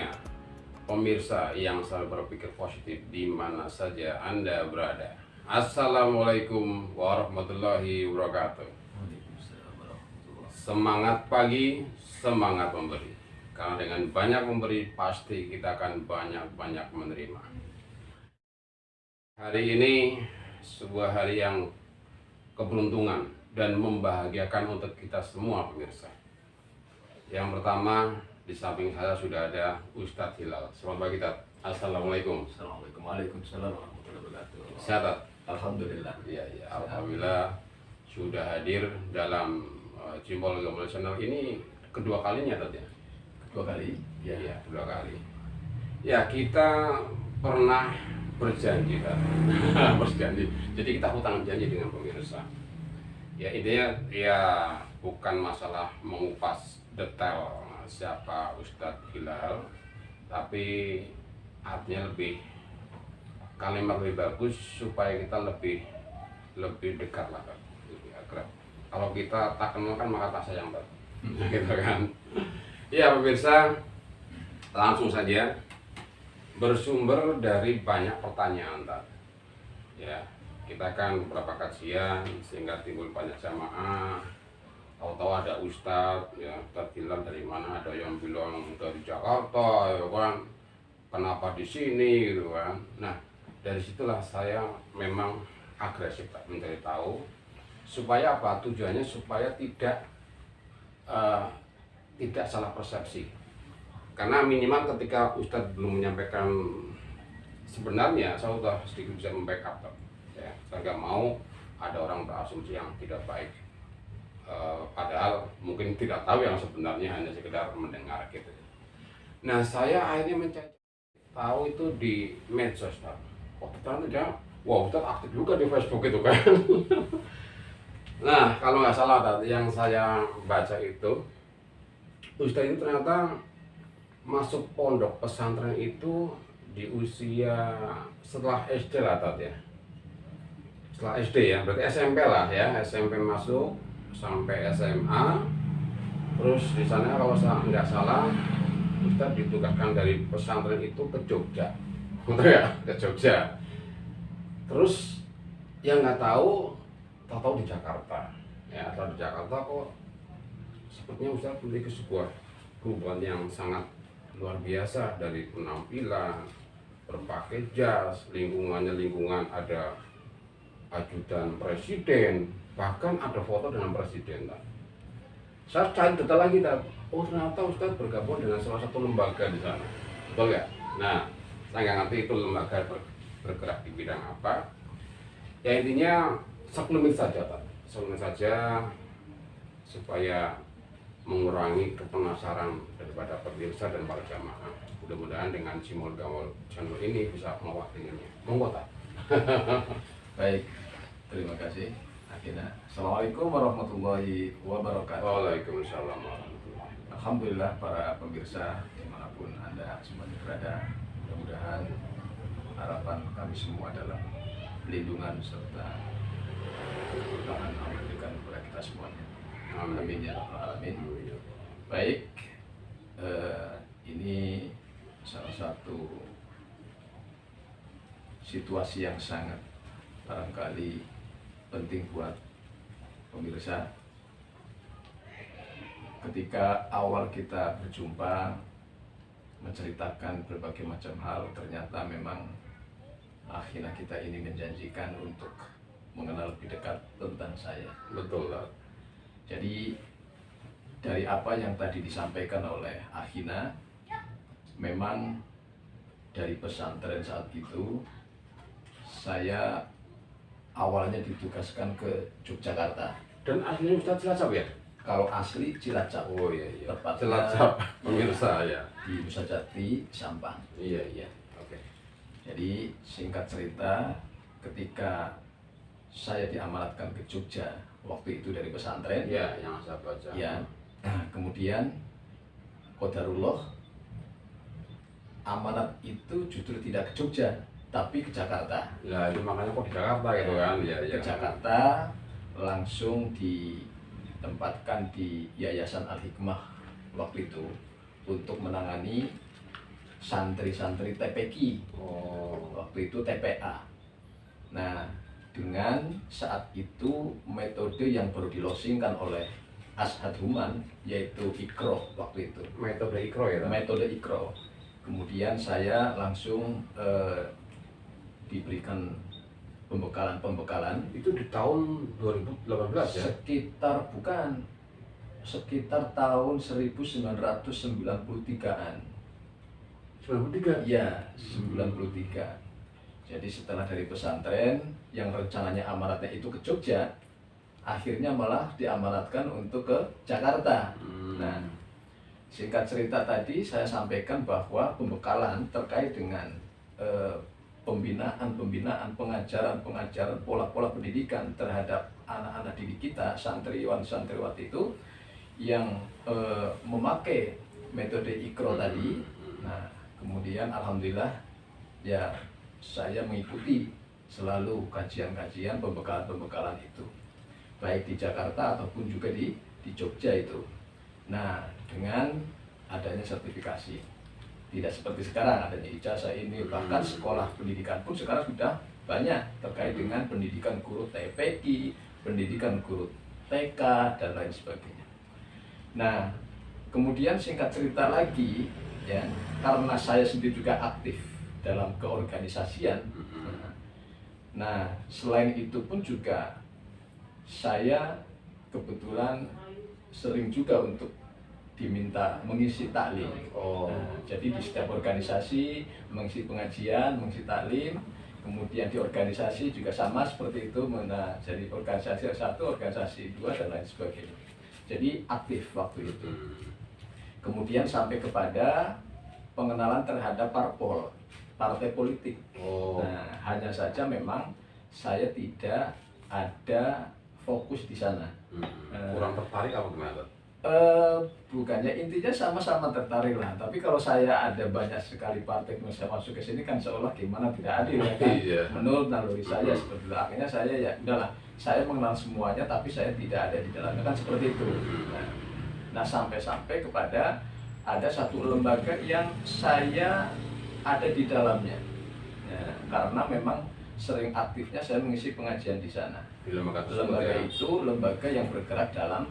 semuanya, pemirsa yang selalu berpikir positif di mana saja Anda berada. Assalamualaikum warahmatullahi wabarakatuh. Semangat pagi, semangat memberi. Karena dengan banyak memberi, pasti kita akan banyak-banyak menerima. Hari ini sebuah hari yang keberuntungan dan membahagiakan untuk kita semua, pemirsa. Yang pertama, di samping saya sudah ada Ustadz Hilal. Selamat pagi, Tat. Assalamualaikum. Assalamualaikum. Waalaikumsalam warahmatullahi wabarakatuh. Sehat, Tat? Alhamdulillah. Iya, ya. Alhamdulillah sudah hadir dalam Cimbol Gambol Channel ini kedua kalinya, Tat, ya? Dua kali. Ya, kedua kali. Ya, kita pernah berjanji, Tat. Berjanji. Jadi kita hutang janji dengan pemirsa. Ya, intinya ya bukan masalah mengupas detail siapa Ustadz Hilal, tapi artinya kalimat lebih bagus supaya kita lebih dekat lah, lebih akrab. Kalau kita tak kenal kan maka tak sayang, gitu kan. Ya pemirsa, langsung saja bersumber dari banyak pertanyaan tadi. Ya, kita kan beberapa kajian sehingga timbul banyak jamaah. Tahu-tahu ada Ustadz, ya Ustadz Hilal dari mana, ada yang bilang dari Jakarta, ya kan, kenapa di sini, gitu kan. Nah, dari situlah saya memang agresif mencari tahu, supaya apa? Tujuannya supaya tidak salah persepsi. Karena minimal ketika Ustadz belum menyampaikan sebenarnya, saya sudah sedikit bisa membackup, ya. Saya nggak mau ada orang berasumsi yang tidak baik. Padahal mungkin tidak tahu yang sebenarnya, hanya sekedar mendengar gitu. Nah, saya akhirnya mencari tahu itu di medsos. Oh, ternyata wow, Ustadz aktif juga di Facebook itu kan. Nah, kalau nggak salah tadi yang saya baca itu, Ustadz ini ternyata masuk pondok pesantren itu di usia setelah SD lah tadi ya. Setelah SD ya, berarti SMP lah ya, SMP masuk sampai SMA. Terus di sana kalau saya nggak salah, Ustadz ditugaskan dari pesantren itu ke Jogja, betul ya, ke Jogja. Terus yang nggak tahu di Jakarta, ya tahu di Jakarta kok sepertinya Ustadz memiliki sebuah perubahan yang sangat luar biasa, dari penampilan, berpakai jas, lingkungan ada ajudan presiden, bahkan ada foto dengan presiden. Saya cari detail lagi, oh ternyata Ustadz bergabung dengan salah satu lembaga di sana, betul ya? Nah, saya nggak ngerti itu lembaga bergerak di bidang apa. Ya intinya sekelumit saja, supaya mengurangi kepenasaran daripada pemirsa dan para jamaah. Mudah-mudahan dengan Cimbol Gambol Channel ini bisa mewakilinya. Monggo, Tat. Baik, terima kasih. Assalamualaikum warahmatullahi wabarakatuh. Waalaikumsalam warahmatullahi wabarakatuh. Alhamdulillah para pemirsa dimanapun Anda semuanya berada, mudah-mudahan harapan kami semua adalah pelindungan serta pertolongan Allah berikan kepada kita semuanya. Amin ya rabbal alamin. Baik, ini salah satu situasi yang sangat barangkali penting buat pemirsa. Ketika awal kita berjumpa menceritakan berbagai macam hal, ternyata memang akhirnya kita ini menjanjikan untuk mengenal lebih dekat tentang saya. Betul lah. Jadi dari apa yang tadi disampaikan oleh Akhina, memang dari pesantren saat itu saya awalnya ditugaskan ke Yogyakarta. Dan aslinya Ustadz Cilacap ya? Kalau asli Cilacap. Oh iya, Tepatnya Cilacap pemirsa ya. di Nusa Jati, Sampang. Iya. Oke. Jadi singkat cerita, ketika saya diamanatkan ke Jogja waktu itu dari pesantren. Ya, yang saya baca. Ya. Kemudian qadarullah, amanat itu justru tidak ke Jogja, tapi ke Jakarta. Ya, itu makanya kok di Jakarta gitu kan? Ya. Ke Jakarta, langsung ditempatkan di Yayasan Al Hikmah waktu itu untuk menangani santri-santri TPQ, waktu itu TPA. Nah, dengan saat itu metode yang baru dilosingkan oleh Ashad Human yaitu Iqro waktu itu. Metode Iqro ya? Metode Iqro. Kemudian saya langsung diberikan pembekalan. Itu di tahun 2018 ya? Sekitar tahun 1993-an. 93? Ya, 93. Jadi setelah dari pesantren yang rencananya amanatnya itu ke Jogja, akhirnya malah diamanatkan untuk ke Jakarta. Nah, singkat cerita tadi saya sampaikan bahwa pembekalan terkait dengan pembinaan, pengajaran, pola-pola pendidikan terhadap anak-anak didik kita, santriwati itu yang memakai metode Iqro tadi. Nah, kemudian alhamdulillah ya saya mengikuti selalu kajian-kajian pembekalan itu, baik di Jakarta ataupun juga di Jogja itu. Nah, dengan adanya sertifikasi, tidak seperti sekarang adanya ijazah ini, bahkan sekolah pendidikan pun sekarang sudah banyak terkait dengan pendidikan guru TPQ, pendidikan guru TK dan lain sebagainya. Nah, kemudian singkat cerita lagi ya, karena saya sendiri juga aktif dalam keorganisasian. Nah, selain itu pun juga saya kebetulan sering juga untuk diminta mengisi taklim. Nah, jadi di setiap organisasi mengisi pengajian, mengisi taklim. Kemudian di organisasi juga sama seperti itu, jadi organisasi 1, organisasi 2 dan lain sebagainya. Jadi aktif waktu itu. Kemudian sampai kepada pengenalan terhadap partai politik. Nah, hanya saja memang saya tidak ada fokus di sana. Kurang tertarik apa gimana? Bukannya, intinya sama-sama tertarik lah. Tapi kalau saya ada banyak sekali partai yang saya masuk ke sini kan seolah gimana tidak adil ya kan? Menurut naluri saya seperti itu. Akhirnya saya ya udahlah, saya mengenal semuanya tapi saya tidak ada di dalamnya, kan seperti itu. Nah, sampai-sampai kepada ada satu lembaga yang saya ada di dalamnya. Nah, karena memang sering aktifnya saya mengisi pengajian di sana. Di lembaga itu lembaga yang bergerak dalam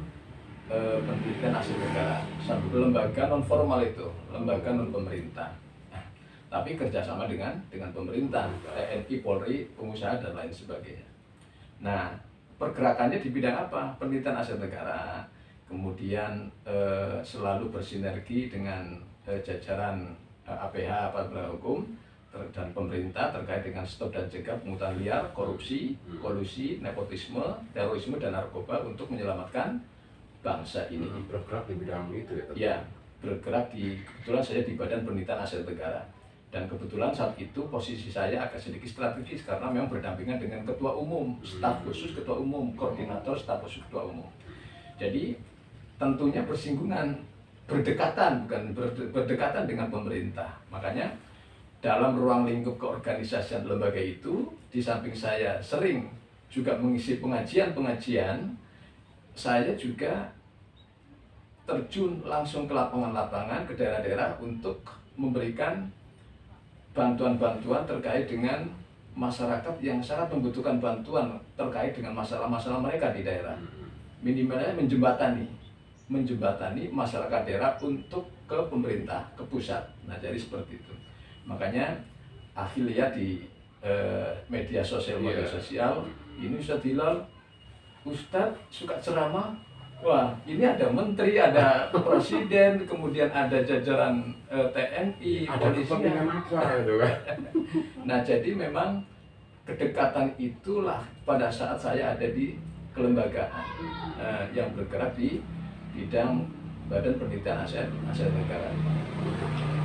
pendidikan Asia Tenggara, satu lembaga non formal itu, lembaga non pemerintah. Nah, tapi kerjasama dengan pemerintah, TNI, Polri, pengusaha dan lain sebagainya. Nah, pergerakannya di bidang apa? Pendidikan Asia Tenggara, kemudian selalu bersinergi dengan jajaran APH, Aparat Hukum dan pemerintah terkait dengan stop dan cegah pungutan liar, korupsi, kolusi, nepotisme, terorisme dan narkoba untuk menyelamatkan bangsa ini. Bergerak di bidang itu ya? Ya, bergerak kebetulan saya di Badan Penelitian Asia Tenggara. Dan kebetulan saat itu posisi saya agak sedikit strategis karena memang berdampingan dengan ketua umum, staf khusus ketua umum, koordinator staf khusus ketua umum. Jadi tentunya bersinggungan, berdekatan dengan pemerintah. Makanya dalam ruang lingkup keorganisasian lembaga itu, di samping saya sering juga mengisi pengajian, saya juga terjun langsung ke lapangan-lapangan, ke daerah-daerah untuk memberikan bantuan-bantuan terkait dengan masyarakat yang sangat membutuhkan bantuan terkait dengan masalah-masalah mereka di daerah. Minimalnya menjembatani masyarakat daerah untuk ke pemerintah, ke pusat. Nah, jadi seperti itu. Makanya akhirnya di media sosial, ini Ustadz Hilal, Ustadz suka ceramah, wah ini ada menteri, ada presiden, kemudian ada jajaran TNI, ada kepentingan apa itu kan? Nah, jadi memang kedekatan itulah pada saat saya ada di kelembagaan yang bergerak di bidang Badan Penelitian Asia Tenggara.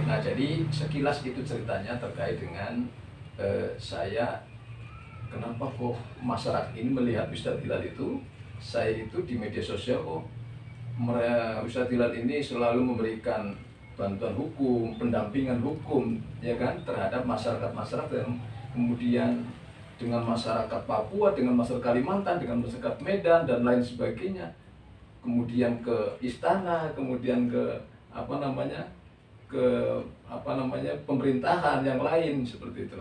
Nah, jadi sekilas itu ceritanya terkait dengan saya. Kenapa kok masyarakat ini melihat Ustadz Hilal itu, saya itu di media sosial, Ustadz Hilal ini selalu memberikan bantuan hukum, pendampingan hukum, ya kan, terhadap masyarakat yang kemudian dengan masyarakat Papua, dengan masyarakat Kalimantan, dengan masyarakat Medan dan lain sebagainya. Kemudian ke istana, kemudian ke ke apa namanya pemerintahan yang lain seperti itu.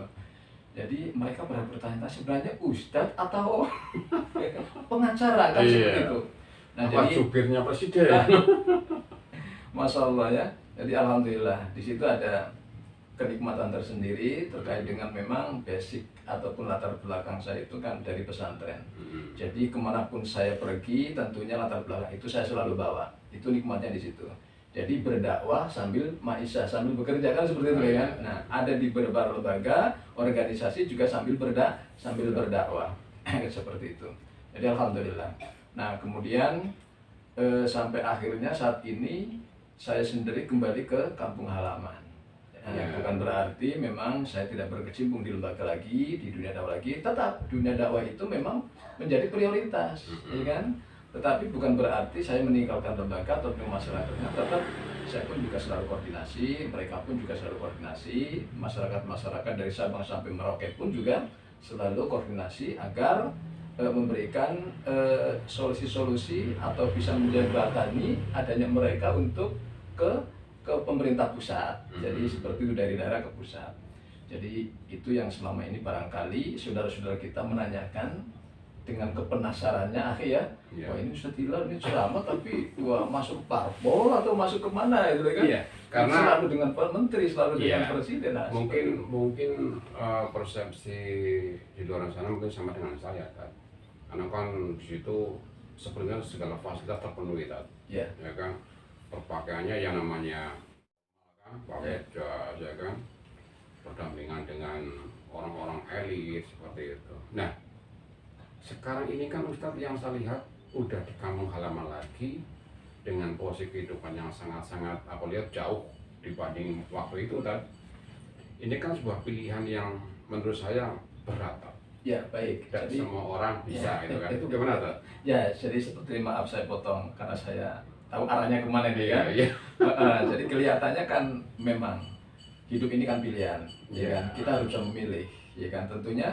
Jadi mereka pada bertanya sebenarnya ustadz atau pengacara kan seperti itu. Nah, apa jadi jubirnya presiden? Masya Allah ya. Jadi alhamdulillah di situ ada kenikmatan tersendiri terkait dengan memang basic ataupun latar belakang saya itu kan dari pesantren. Jadi kemanapun saya pergi tentunya latar belakang itu saya selalu bawa. Itu nikmatnya di situ. Jadi berdakwah sambil maisha, sambil bekerja kan seperti itu ya. Nah, ada di beberapa lembaga, organisasi juga sambil berdakwah. Seperti itu. Jadi alhamdulillah. Nah, kemudian sampai akhirnya saat ini saya sendiri kembali ke kampung halaman. Bukan berarti memang saya tidak berkecimpung di lembaga lagi, di dunia dakwah lagi. Tetap dunia dakwah itu memang menjadi prioritas, ya kan? Tetapi bukan berarti saya meninggalkan lembaga atau masyarakatnya. Tetap saya pun juga selalu koordinasi, mereka pun juga selalu koordinasi, masyarakat dari Sabang sampai Merauke pun juga selalu koordinasi agar memberikan solusi-solusi atau bisa menjembatani adanya mereka untuk ke pemerintah pusat. Jadi seperti itu dari daerah ke pusat. Jadi itu yang selama ini barangkali saudara-saudara kita menanyakan dengan kepenasarannya ya. Wah ini Ustadz Hilal ini ceramah tapi wah masuk parpol atau masuk kemana itu kan? Iya, karena selalu dengan Pak Menteri, selalu dengan Presiden. Nah, mungkin persepsi di luar sana mungkin sama dengan saya kan. Karena kan di situ sebenarnya segala fasilitas terpenuhi kan. Ya kan. Perpakaiannya yang namanya pakai jas ya kan, berdampingan dengan orang-orang elit seperti itu. Nah, sekarang ini kan Ustadz yang saya lihat udah di kampung halaman lagi dengan posisi kehidupan yang sangat-sangat aku lihat jauh dibanding waktu itu kan. Ini kan sebuah pilihan yang menurut saya berat. Ya baik. Tidak jadi, semua orang bisa itu kan. Itu gimana tuh? Ya jadi seperti maaf saya potong karena saya tahu arahnya kemana nih kan. Jadi kelihatannya kan memang hidup ini kan pilihan, ya kan. Kita harus bisa memilih, ya kan. Tentunya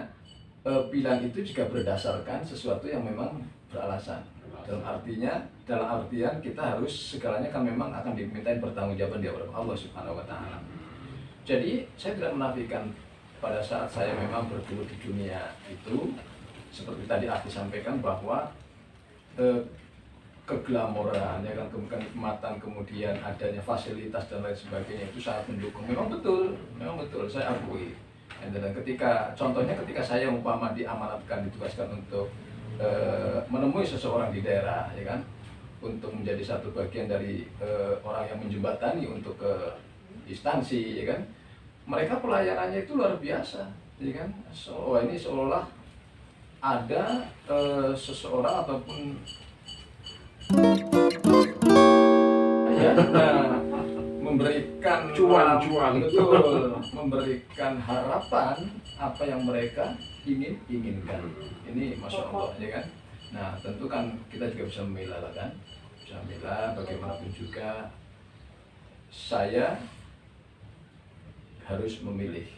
pilihan itu juga berdasarkan sesuatu yang memang beralasan. Dalam artian kita harus segalanya kan memang akan dimintain pertanggungjawaban di hadapan Allah Subhanahu Wa Taala. Jadi saya tidak menafikan pada saat saya memang bergelut di dunia itu, seperti tadi aku sampaikan bahwa keglamoran, ya kan, kenikmatan, kemudian adanya fasilitas dan lain sebagainya itu sangat mendukung. Memang betul, saya akui. Dan contohnya ketika saya umpama diamanatkan, ditugaskan untuk menemui seseorang di daerah, ya kan, untuk menjadi satu bagian dari orang yang menjembatani untuk ke instansi, ya kan, mereka pelayanannya itu luar biasa, ya kan. Ini seolah ada seseorang ataupun memberikan cuan betul, memberikan harapan apa yang mereka inginkan. Ini Masya Allah, ya kan. Nah tentu kan kita juga bisa memilah kan, bisa memilah. Bagaimanapun juga saya harus memilih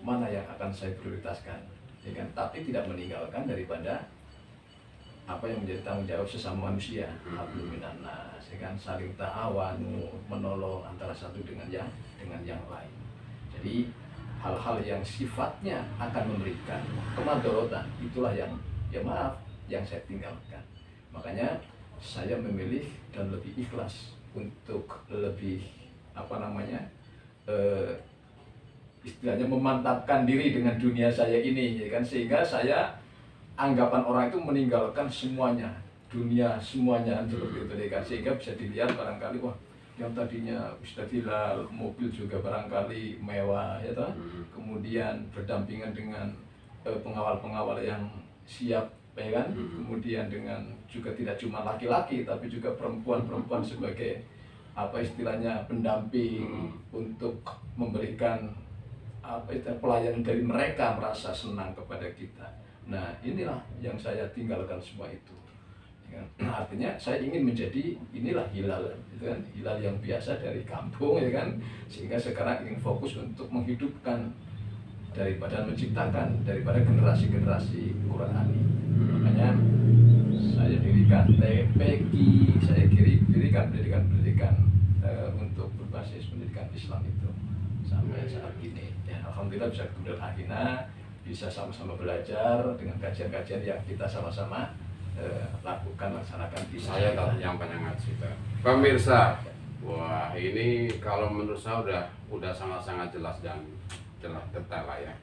mana yang akan saya prioritaskan, ya kan. Tapi tidak meninggalkan daripada apa yang menjadi tanggung jawab sesama manusia. Hablum minan nas, ya kan, saling ta'awanu, menolong antara satu dengan yang lain. Jadi hal-hal yang sifatnya akan memberikan kemadharatan itulah yang saya tinggalkan. Makanya saya memilih dan lebih ikhlas untuk lebih istilahnya memantapkan diri dengan dunia saya ini, ya kan, sehingga saya anggapan orang itu meninggalkan semuanya, dunia semuanya seperti itu, ya kan, sehingga bisa dilihat barangkali wah yang tadinya Ustadz Hilal mobil juga barangkali mewah, ya toh, kemudian berdampingan dengan pengawal-pengawal yang siap, ya kan, kemudian dengan juga tidak cuma laki-laki tapi juga perempuan-perempuan sebagai istilahnya pendamping untuk memberikan pelayanan dari mereka, merasa senang kepada kita. Nah inilah yang saya tinggalkan semua itu, ya kan? Artinya saya ingin menjadi inilah Hilal, gitu kan? Hilal yang biasa dari kampung, ya kan, sehingga sekarang ingin fokus untuk menghidupkan daripada menciptakan daripada generasi-generasi Qurani. Makanya saya dirikan TPQ, saya dirikan pendidikan untuk berbahasa basis pendidikan Islam itu sampai saat ini. Ya, alhamdulillah bisa kemudian akhirnya bisa sama-sama belajar dengan kajian-kajian yang kita sama-sama lakukan, laksanakan di Saya tadi yang banyak ngaji. Pemirsa, wah ini kalau menurut saya udah sangat-sangat jelas dan jelas detail lah ya.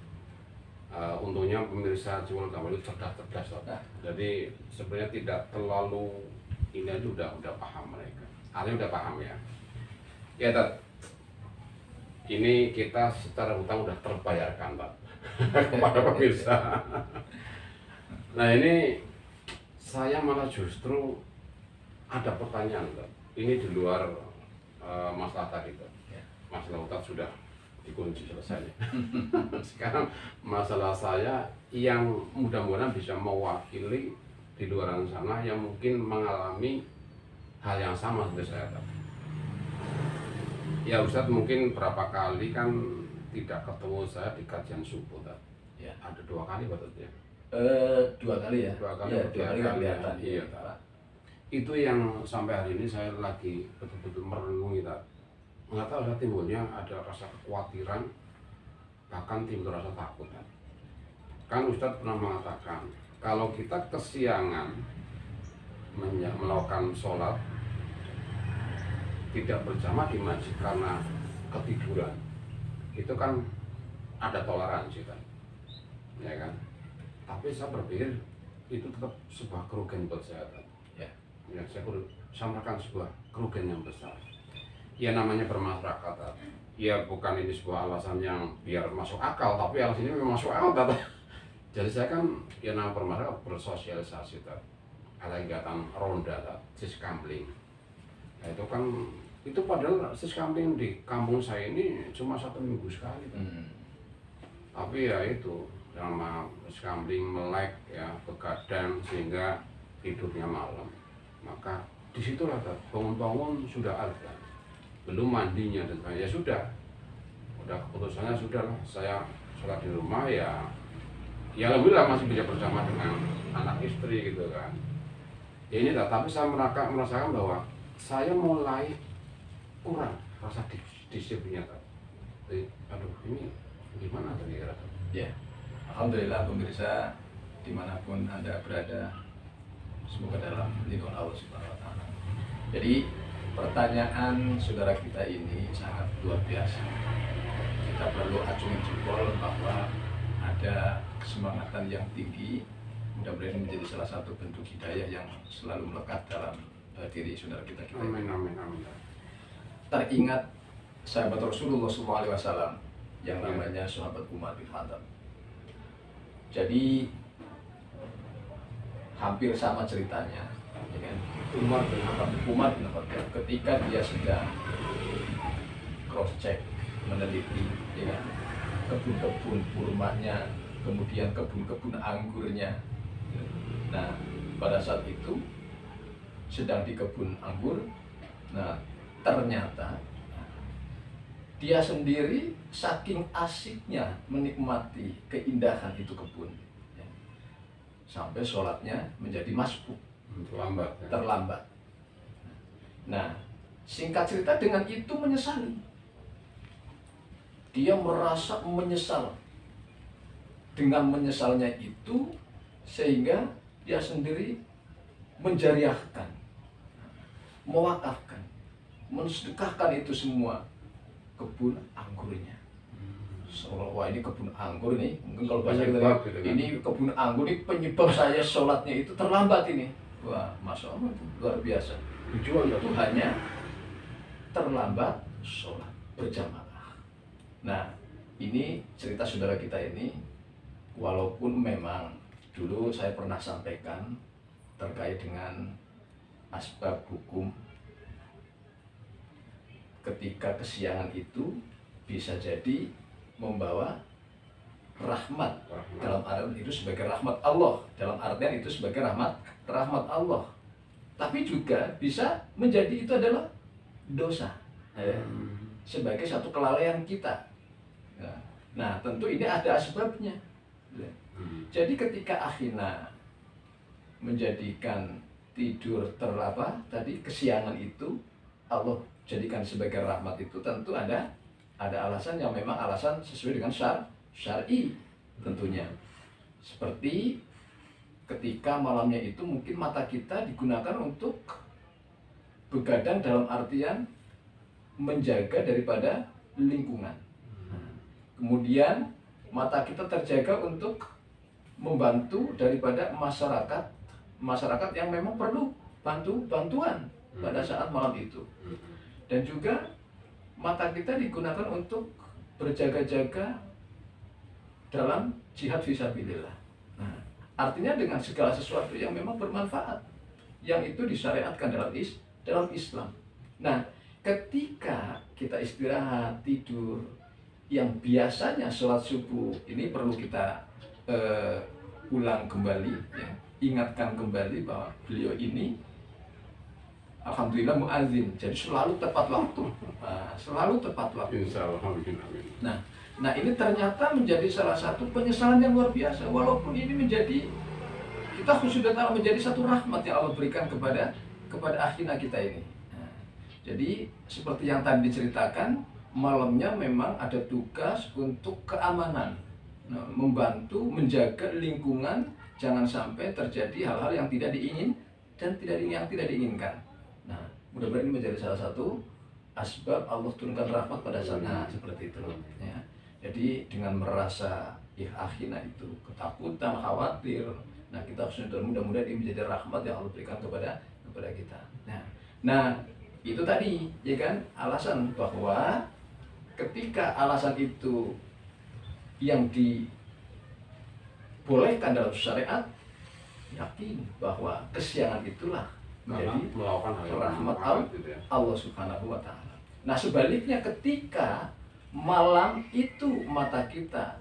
Untungnya pemirsa Ciwul Kamal itu cerdas-cerdas loh. Jadi sebenarnya tidak terlalu ini aja udah paham mereka. Artinya udah paham ya. Ya Tat, ini kita secara hutang udah terbayarkan Tat kepada pemirsa. Nah ini saya malah justru ada pertanyaan Tat. Ini di luar masalah tadi Tat. Masalah hutang sudah dikunci selesai. Sekarang masalah saya yang mudah-mudahan bisa mewakili di luar sana yang mungkin mengalami hal yang sama seperti saya. Ya Ustadz mungkin berapa kali kan tidak ketemu saya di kajian subuh. Ya. Ada 2 kali Pak ya? 2 kali ya? 2 kali, ya, 2 3 kali kali kelihatan. Iya, Pak. Itu yang sampai hari ini saya lagi betul-betul merenungi Pak. Nggak tahu saya timbulnya ada rasa kekhawatiran, bahkan timbul rasa takut kan Ustadz pernah mengatakan kalau kita kesiangan melakukan sholat tidak berjamaah di masjid karena ketiduran itu kan ada toleransi kan ya kan, tapi saya berpikir itu tetap sebuah kerugian buat saya kan. Ya, saya merasakan sebuah kerugian yang besar. Ya namanya bermasyarakat, ya bukan ini sebuah alasan yang biar masuk akal, tapi alasan ini memang masuk akal. Jadi saya kan ya nama bermasyarakat bersosialisasi, ada kegiatan ronda, siskambling. Nah, itu kan itu padahal siskambling di kampung saya ini cuma 1 minggu sekali. Tapi ya itu nama siskambling melek ya begadang sehingga tidurnya malam. Maka disitulah bangun-bangun sudah ada. Belum mandinya dan ya sudah keputusannya sudah lah saya sholat di rumah ya alhamdulillah masih bisa bersama dengan anak istri gitu kan ya ini tapi saya merasakan bahwa saya mulai kurang rasa disiplinnya jadi aduh ini gimana tadi ya alhamdulillah pemirsa dimanapun Anda berada semoga dalam lindungan Allah Subhanahu wa Ta'ala. Jadi pertanyaan saudara kita ini sangat luar biasa. Kita perlu acungi jempol bahwa ada kesemangatan yang tinggi. Mudah-mudahan ini menjadi salah satu bentuk hidayah yang selalu melekat dalam diri saudara kita. Amin, amin, amin. Teringat sahabat Rasulullah SAW yang namanya sahabat Umar bin Khattab. Jadi hampir sama ceritanya. Ya kan? Umar bin Khattab ketika dia sedang cross check meneliti ya, kebun-kebun kurmanya, kemudian kebun-kebun anggurnya. Nah pada saat itu sedang di kebun anggur, nah ternyata dia sendiri saking asiknya menikmati keindahan itu kebun ya, sampai sholatnya menjadi masbuk. Terlambat. Nah, singkat cerita dengan itu menyesali. Dia merasa menyesal. Dengan menyesalnya itu sehingga dia sendiri menjariahkan, mewakafkan, mensedekahkan itu semua kebun anggurnya. Wah ini kebun anggur nih, mungkin kalau bahasa kita ini kebun anggur ini penyebab saya sholatnya itu terlambat ini. Wah, Masya Allah itu luar biasa. Tujuannya terlambat sholat berjamaah. Nah, ini cerita saudara kita ini, walaupun memang dulu saya pernah sampaikan terkait dengan asbab hukum, ketika kesiangan itu bisa jadi membawa rahmat. Dalam artian itu sebagai rahmat Allah, dalam artian itu sebagai rahmat Allah, tapi juga bisa menjadi itu adalah dosa sebagai satu kelalaian kita. Nah tentu ini ada asbabnya. Jadi ketika akhirnya menjadikan tidur terlapa tadi kesiangan itu, Allah jadikan sebagai rahmat itu tentu ada alasan yang memang alasan sesuai dengan syar'i tentunya. Seperti ketika malamnya itu mungkin mata kita digunakan untuk begadang dalam artian menjaga daripada lingkungan. Kemudian mata kita terjaga untuk membantu daripada masyarakat yang memang perlu bantuan pada saat malam itu. Dan juga mata kita digunakan untuk berjaga-jaga dalam jihad fisabilillah. Nah, artinya dengan segala sesuatu yang memang bermanfaat, yang itu disyariatkan dalam Islam. Nah, ketika kita istirahat, tidur, yang biasanya sholat subuh ini perlu kita ulang kembali, ya. Ingatkan kembali bahwa beliau ini alhamdulillah muadzin, jadi selalu tepat waktu. Selalu tepat waktu. Insya Allah, amin, amin. Nah ini ternyata menjadi salah satu penyesalan yang luar biasa. Walaupun ini menjadi, kita sudah tahu menjadi satu rahmat yang Allah berikan kepada akhirnya kita ini. Jadi seperti yang tadi diceritakan, malamnya memang ada tugas untuk keamanan, membantu menjaga lingkungan, jangan sampai terjadi hal-hal yang tidak diinginkan. Nah, mudah-mudahan ini menjadi salah satu asbab Allah turunkan rahmat pada saatnya seperti itu. Ya. Jadi dengan merasa akhirnya itu ketakutan, khawatir, nah kita harus mudah-mudahan ini menjadi rahmat yang Allah berikan kepada kita. Nah itu tadi, ya kan, alasan bahwa ketika alasan itu yang dibolehkan dalam syariat, yakin bahwa kesiangan itulah menjadi rahmat Allah Subhanahu wa Ta'ala. Nah, sebaliknya ketika malam itu mata kita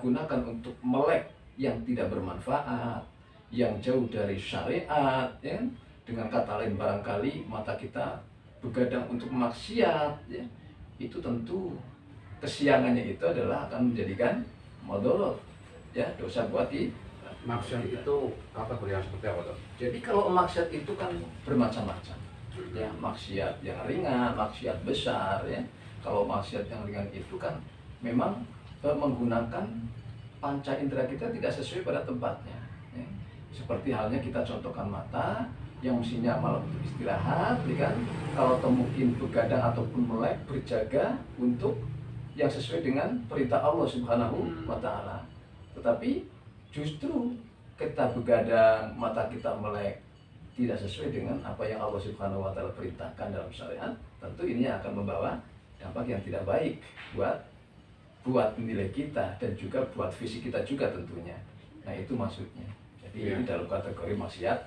gunakan untuk melek yang tidak bermanfaat, yang jauh dari syariat, ya, dengan kata lain barangkali mata kita begadang untuk maksiat, ya, itu tentu kesiangannya itu adalah akan menjadikan madharat, ya, dosa buat maksiat itu kategori yang seperti apa, Dok? Jadi kalau maksiat itu kan bermacam-macam, ya, maksiat yang ringan, maksiat besar, ya. Kalau maksiat yang ringan itu kan memang menggunakan panca indera kita tidak sesuai pada tempatnya, ya. Seperti halnya kita contohkan mata yang mestinya malam itu istirahat, ya kan? Kalau mungkin begadang ataupun melek, berjaga untuk yang sesuai dengan perintah Allah Subhanahu wa Ta'ala. Tetapi justru kita begadang, mata kita melek, tidak sesuai dengan apa yang Allah Subhanahu wa Ta'ala perintahkan dalam syariat, tentu ini akan membawa dampak yang tidak baik buat nilai kita dan juga buat visi kita juga tentunya. Nah, itu maksudnya. Jadi ini dalam kategori maksiat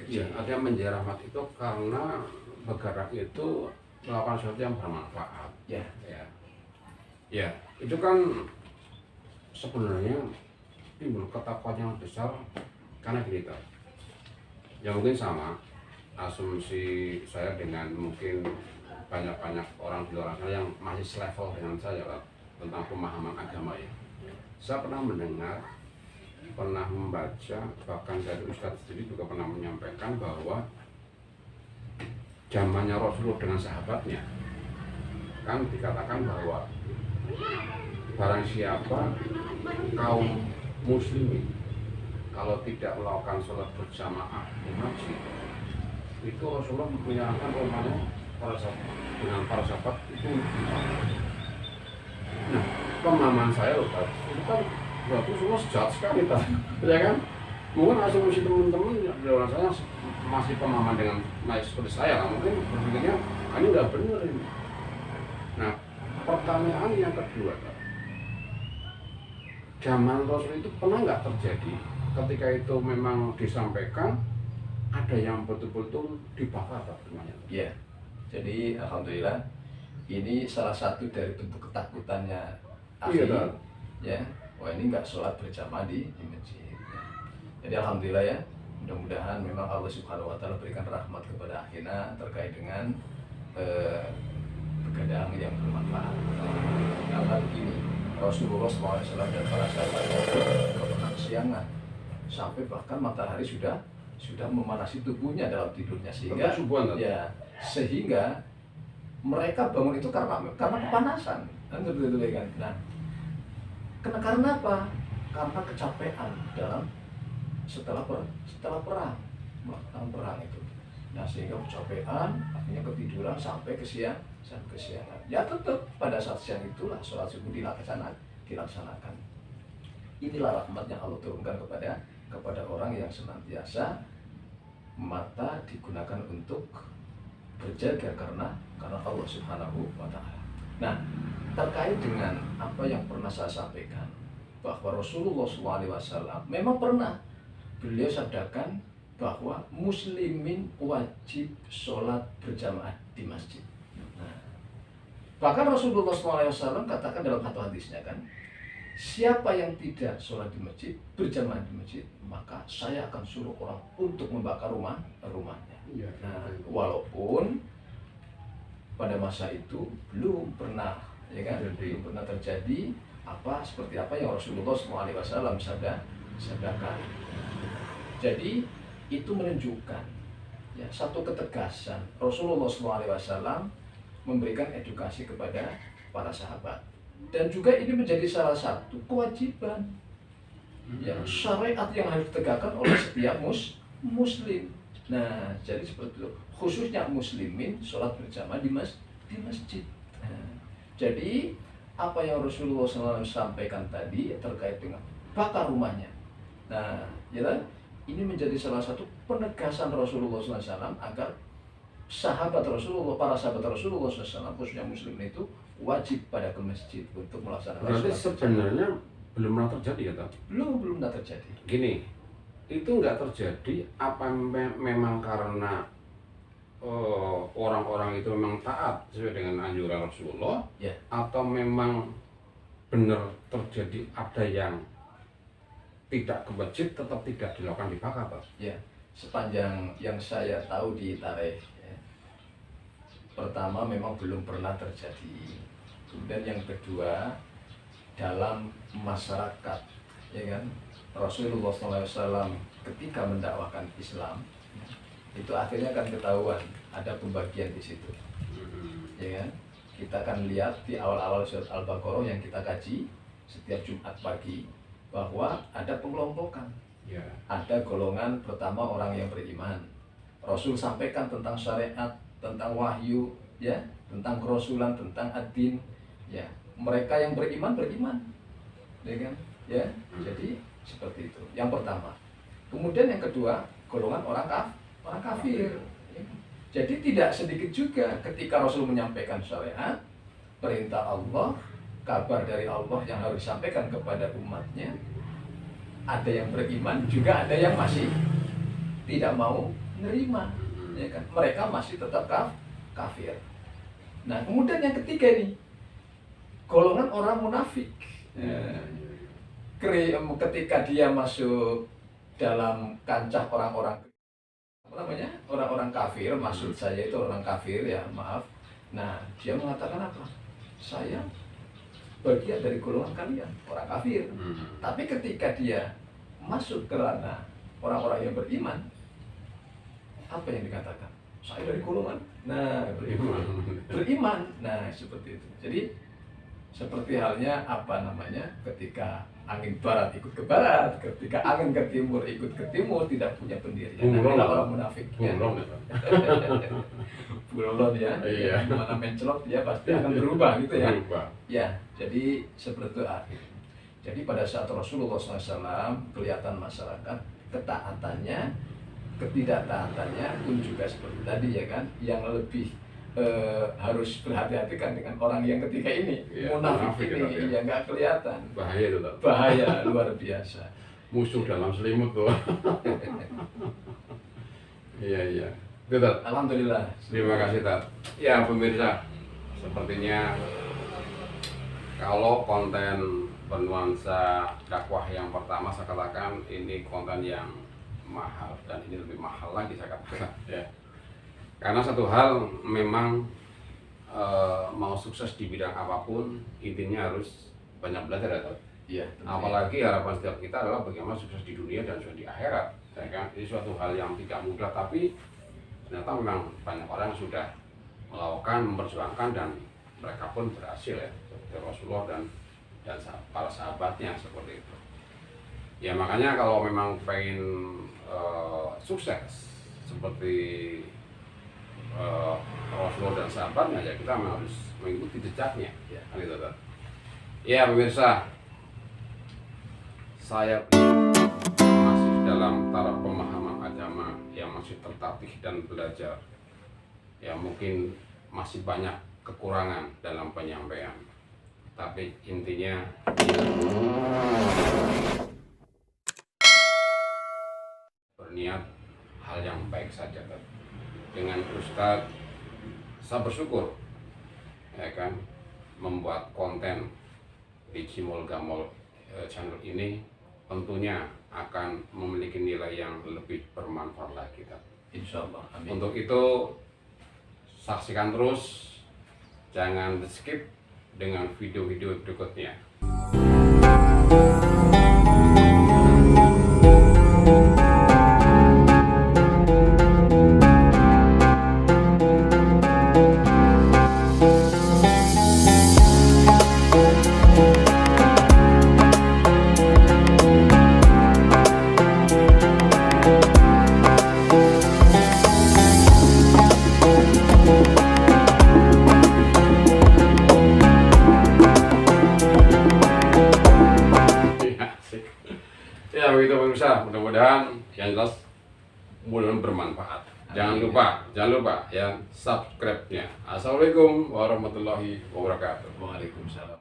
kecil. Ya, artinya menjadi rahmat itu karena bergerak itu melakukan sesuatu yang bermanfaat. Ya. Ya, itu kan sebenarnya timbul ketakutan yang besar karena kita. Ya mungkin sama asumsi saya dengan mungkin banyak orang di luar sana yang masih selevel dengan saya Pak, tentang pemahaman agama ya. Saya pernah mendengar, pernah membaca, bahkan dari Ustadz sendiri juga pernah menyampaikan bahwa zamannya Rasulullah dengan sahabatnya kan dikatakan bahwa barang siapa kaum muslimin kalau tidak melakukan sholat berjamaah di masjid, itu Rasulullah menyarankan umatnya dengan para sahabat itu. Nah, pemahaman saya loh Pak, itu kan berarti Rasulullah sejahat sekali Pak, ya kan? Mungkin asumsi teman-teman di luar sana masih pemahaman dengan seperti saya lah, mungkin berpikirnya ini nggak benar ini. Nah, pertanyaan yang kedua Pak, zaman Rasul itu pernah nggak terjadi ketika itu memang disampaikan ada yang betul-betul dibakar Pak semuanya? Iya. Jadi alhamdulillah ini salah satu dari bentuk ketakutannya Iya, ya. Wah, ini nggak sholat berjamaah di masjid. Jadi alhamdulillah ya, mudah-mudahan memang Allah Subhanahu wa Ta'ala berikan rahmat kepada akhirnya terkait dengan begadang yang bermanfaat. Karena begini, Rasulullah SAW dan para sahabatnya pernah kesiangan sampai bahkan matahari sudah memanasi tubuhnya dalam tidurnya, sehingga mereka bangun itu karena kepanasan, kan seperti itu kan. Nah, karena apa? Karena kecapean setelah perang, melakukan perang itu. Nah, sehingga kecapean, akhirnya ketiduran sampai kesiangan. Ya tetap pada saat siang itulah sholat subuh dilaksanakan. Inilah rahmat yang Allah turunkan kepada orang yang senantiasa mata digunakan untuk berjaga karena Allah Subhanahu wa Ta'ala. Nah, terkait dengan apa yang pernah saya sampaikan, bahwa Rasulullah SAW memang pernah beliau sabdakan bahwa muslimin wajib sholat berjamaah di masjid. Nah, bahkan Rasulullah SAW katakan dalam satu hadisnya kan, siapa yang tidak sholat di masjid, berjamaah di masjid, maka saya akan suruh orang untuk membakar rumahnya. Nah, walaupun pada masa itu belum pernah, ya kan, belum pernah terjadi seperti apa yang Rasulullah SAW sabdakan. Jadi itu menunjukkan ya satu ketegasan Rasulullah SAW memberikan edukasi kepada para sahabat, dan juga ini menjadi salah satu kewajiban ya syariat yang harus ditegakkan oleh setiap muslim. Nah, jadi seperti itu, khususnya muslimin sholat berjamaah di masjid. Nah, jadi apa yang Rasulullah SAW sampaikan tadi terkait dengan bakar rumahnya. Nah, ya kan? Ini menjadi salah satu penegasan Rasulullah SAW agar para sahabat Rasulullah SAW, khususnya muslim itu wajib pada ke masjid untuk melaksanakan. Berarti sebenarnya belum pernah terjadi ya, Tom? Belum pernah terjadi. Gini, itu nggak terjadi apa memang karena orang-orang itu memang taat sesuai dengan anjuran Rasulullah, ya, atau memang benar terjadi ada yang tidak ke masjid tetap tidak dilakukan dibakar, Pak? Ya, sepanjang yang saya tahu di tarikh ya, pertama memang belum pernah terjadi. Kemudian yang kedua, dalam masyarakat, ya kan, Rasulullah SAW ketika mendakwakan Islam itu akhirnya akan ketahuan ada pembagian di situ, ya kan. Kita akan lihat di awal-awal surat Al-Baqarah yang kita kaji setiap Jumat pagi bahwa ada pengelompokan. Ya. Ada golongan pertama orang yang beriman. Rasul sampaikan tentang syariat, tentang wahyu, ya, tentang kerasulan, tentang ad-din, ya. Mereka yang beriman, ya kan? Ya, jadi seperti itu. Yang pertama. Kemudian yang kedua, golongan orang kafir. Ya. Jadi tidak sedikit juga ketika Rasul menyampaikan syariat, perintah Allah, kabar dari Allah yang harus disampaikan kepada umatnya, ada yang beriman, juga ada yang masih tidak mau menerima, ya kan? Mereka masih tetap kafir. Nah, kemudian yang ketiga ini, golongan orang munafik. Ketika dia masuk dalam kancah orang-orang kafir, maksud saya itu orang kafir, ya maaf. Nah, dia mengatakan apa? Saya bagian dari golongan kalian, orang kafir. Tapi ketika dia masuk ke ranah orang-orang yang beriman, apa yang dikatakan? Saya dari golongan, nah, beriman. Nah, seperti itu. Jadi seperti halnya ketika angin barat ikut ke barat, ketika angin ke timur ikut ke timur, tidak punya pendirian. Inilah orang munafik. Bulon ya. Iya. Mana mencelok dia pasti akan berubah gitu ya. Ya, jadi seperti itu. Jadi pada saat Rasulullah SAW kelihatan masyarakat ketaatannya, ketidaktaatannya pun juga seperti tadi ya kan, yang lebih harus berhati-hati kan dengan orang yang ketiga ini, ya, munafik ini, ya nggak kelihatan. Bahaya itu, tak? Bahaya luar biasa. Musuh dalam selimut tuh. Iya. Itu, Tat. Alhamdulillah. Terima kasih, Tat. Ya, pemirsa, sepertinya kalau konten bernuansa dakwah yang pertama saya katakan ini konten yang mahal, dan ini lebih mahal lagi saya katakan, ya. Karena satu hal memang mau sukses di bidang apapun intinya harus banyak belajar, ya, Tat. Iya. Apalagi harapan setiap kita adalah bagaimana sukses di dunia dan juga di akhirat, ya kan? Ini suatu hal yang tidak mudah, tapi ternyata memang banyak orang yang sudah melakukan, memperjuangkan, dan mereka pun berhasil ya, seperti Rasulullah dan para sahabatnya seperti itu. Ya makanya kalau memang pengen sukses seperti Rasulullah dan sahabatnya, ya kita memang harus mengikuti jejaknya ya, kan gitu kan. Ya pemirsa, saya masih dalam taraf pemahaman agama yang masih tertatih dan belajar. Ya mungkin masih banyak kekurangan dalam penyampaian, tapi intinya berniat hal yang baik saja. Dengan Ustadz, saya bersyukur ya kan, membuat konten di Cimol Gamol channel ini tentunya akan memiliki nilai yang lebih bermanfaat lagi. Insya Allah, amin. Untuk itu saksikan terus, jangan di skip dengan video-video berikutnya. Ya begitu pemirsa, mudah-mudahan yang jelas mudah-mudahan bermanfaat. Jangan lupa ya subscribe-nya. Assalamualaikum warahmatullahi wabarakatuh. Waalaikumsalam.